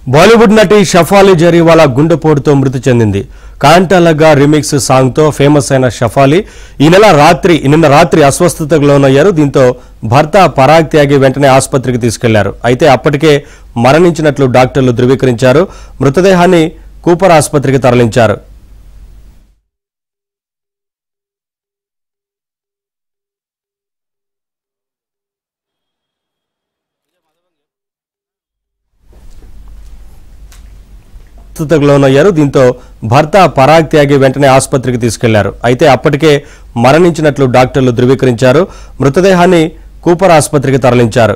బాలీవుడ్ నటి షఫాలి జరీవాలా గుండెపోటుతో మృతి చెందింది. కాంటాలగా రీమిక్స్ సాంగ్ తో ఫేమస్ అయిన షఫాలి నిన్న రాత్రి అస్వస్థతకు లోనయ్యారు. దీంతో భర్త పరాగ్ త్యాగి వెంటనే ఆసుపత్రికి తీసుకెళ్లారు. అయితే అప్పటికే మరణించినట్లు డాక్టర్లు ధృవీకరించారు. మృతదేహాన్ని కూపర్ ఆసుపత్రికి తరలించారు. దీంతో భర్త పరాగ్ త్యాగి వెంటనే ఆసుపత్రికి తీసుకెళ్లారు. అయితే అప్పటికే మరణించినట్లు డాక్టర్లు ధృవీకరించారు. మృతదేహాన్ని కూపర్ ఆసుపత్రికి తరలించారు.